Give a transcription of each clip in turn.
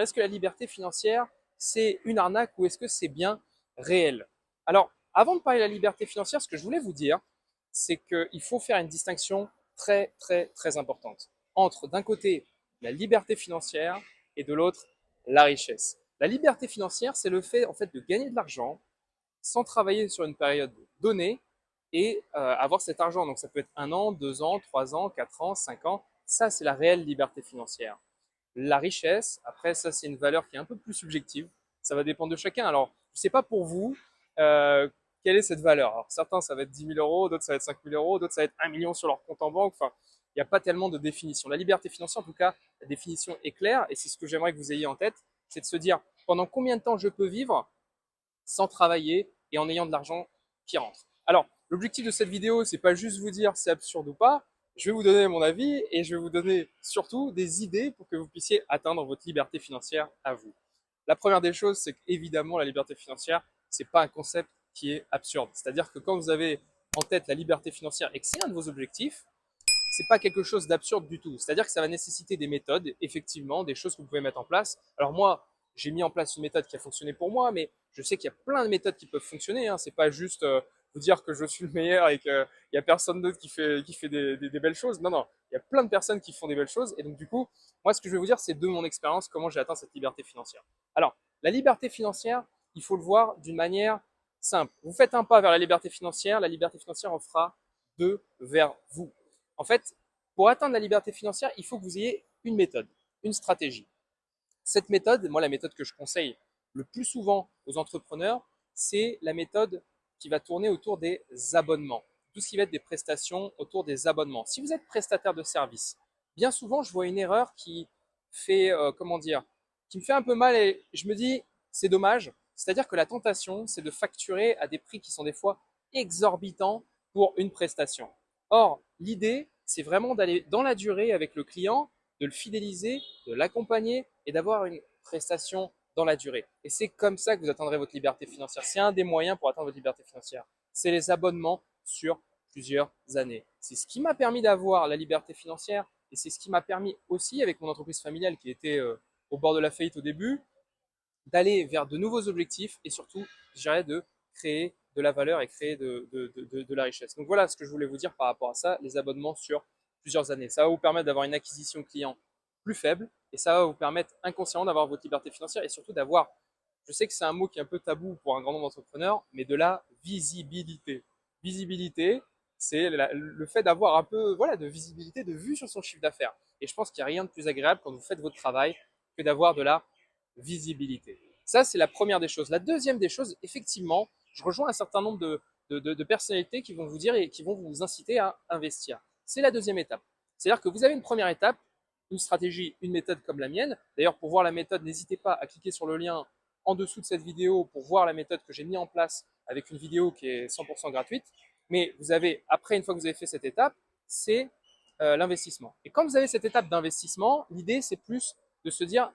Est-ce que la liberté financière, c'est une arnaque ou est-ce que c'est bien réel? Alors, avant de parler de la liberté financière, ce que je voulais vous dire, c'est qu'il faut faire une distinction très, très, très importante entre, d'un côté, la liberté financière et de l'autre, la richesse. La liberté financière, c'est le fait, en fait, de gagner de l'argent sans travailler sur une période donnée et avoir cet argent. Donc, ça peut être 1 an, 2 ans, 3 ans, 4 ans, 5 ans. Ça, c'est la réelle liberté financière. La richesse, après, ça, c'est une valeur qui est un peu plus subjective. Ça va dépendre de chacun. Alors, je ne sais pas pour vous, euh, quelle est cette valeur. Alors, certains, ça va être 10 000 euros, d'autres, ça va être 5 000 euros, d'autres, ça va être 1 million sur leur compte en banque. Enfin, il n'y a pas tellement de définition. La liberté financière, en tout cas, la définition est claire et c'est ce que j'aimerais que vous ayez en tête, c'est de se dire pendant combien de temps je peux vivre sans travailler et en ayant de l'argent qui rentre. Alors, l'objectif de cette vidéo, c'est pas juste vous dire c'est absurde ou pas. Je vais vous donner mon avis et je vais vous donner surtout des idées pour que vous puissiez atteindre votre liberté financière à vous. La première des choses, c'est qu'évidemment, la liberté financière, c'est pas un concept qui est absurde. C'est-à-dire que quand vous avez en tête la liberté financière et que c'est un de vos objectifs, c'est pas quelque chose d'absurde du tout. C'est-à-dire que ça va nécessiter des méthodes, effectivement, des choses que vous pouvez mettre en place. Alors moi, j'ai mis en place une méthode qui a fonctionné pour moi, mais je sais qu'il y a plein de méthodes qui peuvent fonctionner. Hein. C'est pas juste vous dire que je suis le meilleur et qu'il y a personne d'autre qui fait des belles choses. Non, non, il y a plein de personnes qui font des belles choses. Et donc du coup, moi, ce que je vais vous dire, c'est de mon expérience comment j'ai atteint cette liberté financière. Alors, la liberté financière, il faut le voir d'une manière simple. Vous faites un pas vers la liberté financière en fera deux vers vous. En fait, pour atteindre la liberté financière, il faut que vous ayez une méthode, une stratégie. Cette méthode, moi la méthode que je conseille le plus souvent aux entrepreneurs, c'est la méthode qui va tourner autour des abonnements. Tout ce qui va être des prestations autour des abonnements. Si vous êtes prestataire de service, bien souvent je vois une erreur qui fait, comment dire, qui me fait un peu mal et je me dis, c'est dommage. C'est-à-dire que la tentation, c'est de facturer à des prix qui sont des fois exorbitants pour une prestation. Or, l'idée, c'est vraiment d'aller dans la durée avec le client, de le fidéliser, de l'accompagner et d'avoir une prestation dans la durée. Et c'est comme ça que vous atteindrez votre liberté financière. C'est un des moyens pour atteindre votre liberté financière. C'est les abonnements sur plusieurs années. C'est ce qui m'a permis d'avoir la liberté financière et c'est ce qui m'a permis aussi, avec mon entreprise familiale qui était au bord de la faillite au début, d'aller vers de nouveaux objectifs et surtout, je dirais, de créer de la valeur et créer de la richesse. Donc voilà ce que je voulais vous dire par rapport à ça, les abonnements sur plusieurs années. Ça va vous permettre d'avoir une acquisition client plus faible et ça va vous permettre inconsciemment d'avoir votre liberté financière et surtout d'avoir, je sais que c'est un mot qui est un peu tabou pour un grand nombre d'entrepreneurs, mais de la visibilité. Visibilité, c'est le fait d'avoir un peu voilà, de visibilité, de vue sur son chiffre d'affaires. Et je pense qu'il n'y a rien de plus agréable quand vous faites votre travail que d'avoir de la visibilité. Ça, c'est la première des choses. La deuxième des choses, effectivement, je rejoins un certain nombre de personnalités qui vont vous dire et qui vont vous inciter à investir. C'est la deuxième étape. C'est-à-dire que vous avez une première étape, une stratégie, une méthode comme la mienne. D'ailleurs, pour voir la méthode, n'hésitez pas à cliquer sur le lien en dessous de cette vidéo pour voir la méthode que j'ai mis en place avec une vidéo qui est 100% gratuite. Mais vous avez, après, une fois que vous avez fait cette étape, c'est l'investissement. Et quand vous avez cette étape d'investissement, l'idée, c'est plus de se dire,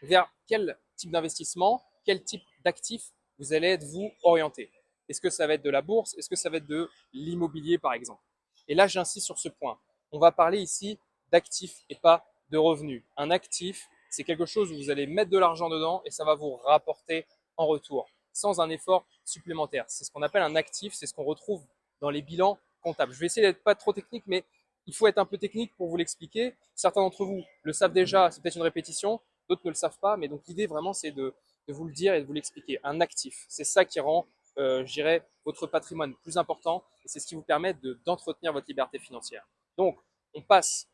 vers quel type d'investissement, quel type d'actif vous allez être vous orienté. Est-ce que ça va être de la bourse? Est-ce que ça va être de l'immobilier par exemple? Et là, j'insiste sur ce point. On va parler ici d'actifs et pas de revenus. Un actif, c'est quelque chose où vous allez mettre de l'argent dedans et ça va vous rapporter en retour sans un effort supplémentaire. C'est ce qu'on appelle un actif, c'est ce qu'on retrouve dans les bilans comptables. Je vais essayer d'être pas trop technique, mais il faut être un peu technique pour vous l'expliquer. Certains d'entre vous le savent déjà, c'est peut-être une répétition, d'autres ne le savent pas, mais donc l'idée vraiment c'est de vous le dire et de vous l'expliquer. Un actif, c'est ça qui rend, je dirais, votre patrimoine plus important et c'est ce qui vous permet d'entretenir votre liberté financière. Donc, on passe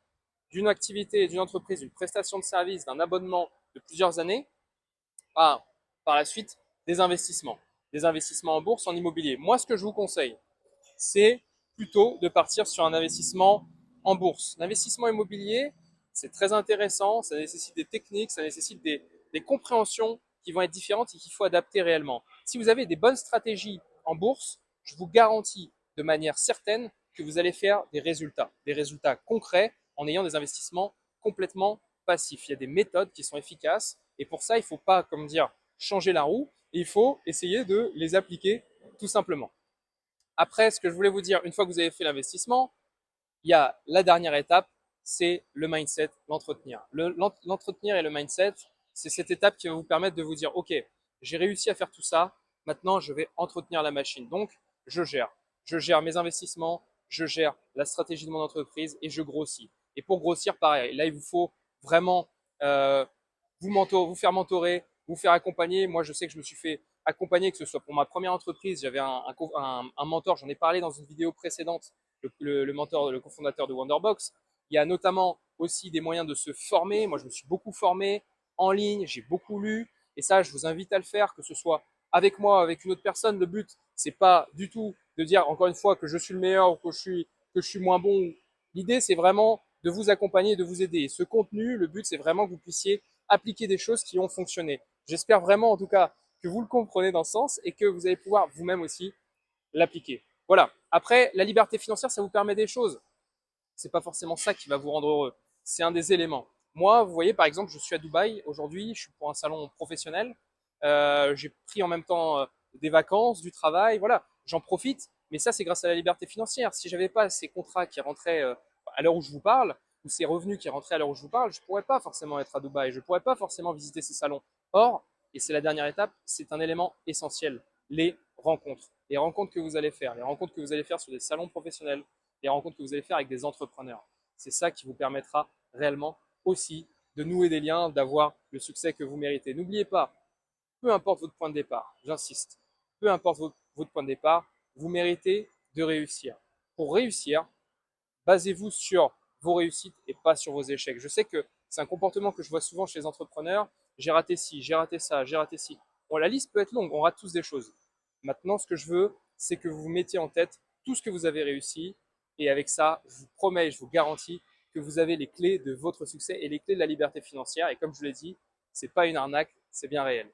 d'une activité, d'une entreprise, d'une prestation de service, d'un abonnement de plusieurs années à, par la suite, des investissements. Des investissements en bourse, en immobilier. Moi, ce que je vous conseille, c'est plutôt de partir sur un investissement en bourse. L'investissement immobilier, c'est très intéressant, ça nécessite des techniques, ça nécessite des compréhensions qui vont être différentes et qu'il faut adapter réellement. Si vous avez des bonnes stratégies en bourse, je vous garantis de manière certaine que vous allez faire des résultats concrets en ayant des investissements complètement passifs. Il y a des méthodes qui sont efficaces et pour ça, il ne faut pas, comme dire, changer la roue, il faut essayer de les appliquer tout simplement. Après, ce que je voulais vous dire, une fois que vous avez fait l'investissement, il y a la dernière étape, c'est le mindset, l'entretenir. L'entretenir et le mindset, c'est cette étape qui va vous permettre de vous dire, OK, j'ai réussi à faire tout ça, maintenant je vais entretenir la machine. Donc, je gère. Je gère mes investissements, je gère la stratégie de mon entreprise et je grossis. Et pour grossir, pareil, là, il vous faut vraiment euh, vous faire mentorer, vous faire accompagner. Moi, je sais que je me suis fait accompagner, que ce soit pour ma première entreprise, j'avais un mentor, j'en ai parlé dans une vidéo précédente, le mentor, le cofondateur de Wonderbox. Il y a notamment aussi des moyens de se former. Moi, je me suis beaucoup formé en ligne, j'ai beaucoup lu, et ça, je vous invite à le faire, que ce soit avec moi, avec une autre personne. Le but, c'est pas du tout de dire encore une fois que je suis le meilleur ou que je suis moins bon. L'idée, c'est vraiment de vous accompagner, de vous aider. Et ce contenu, le but, c'est vraiment que vous puissiez appliquer des choses qui ont fonctionné. J'espère vraiment, en tout cas, que vous le comprenez dans ce sens et que vous allez pouvoir vous-même aussi l'appliquer. Voilà. Après, la liberté financière, ça vous permet des choses. C'est pas forcément ça qui va vous rendre heureux. C'est un des éléments. Moi, vous voyez, par exemple, je suis à Dubaï aujourd'hui, je suis pour un salon professionnel. J'ai pris en même temps des vacances, du travail, voilà, j'en profite. Mais ça, c'est grâce à la liberté financière. Si j'avais pas ces contrats qui rentraient à l'heure où je vous parle, ou ces revenus qui rentraient à l'heure où je vous parle, je pourrais pas forcément être à Dubaï, je pourrais pas forcément visiter ces salons. Or, et c'est la dernière étape, c'est un élément essentiel, les rencontres. Les rencontres que vous allez faire, les rencontres que vous allez faire sur des salons professionnels, les rencontres que vous allez faire avec des entrepreneurs. C'est ça qui vous permettra réellement aussi de nouer des liens, d'avoir le succès que vous méritez. N'oubliez pas, peu importe votre point de départ, j'insiste, peu importe votre point de départ, vous méritez de réussir. Pour réussir, basez-vous sur vos réussites et pas sur vos échecs. Je sais que c'est un comportement que je vois souvent chez les entrepreneurs. J'ai raté ci, j'ai raté ça, j'ai raté ci. Bon, la liste peut être longue, on rate tous des choses. Maintenant, ce que je veux, c'est que vous vous mettiez en tête tout ce que vous avez réussi. Et avec ça, je vous promets et je vous garantis que vous avez les clés de votre succès et les clés de la liberté financière. Et comme je vous l'ai dit, c'est pas une arnaque, c'est bien réel.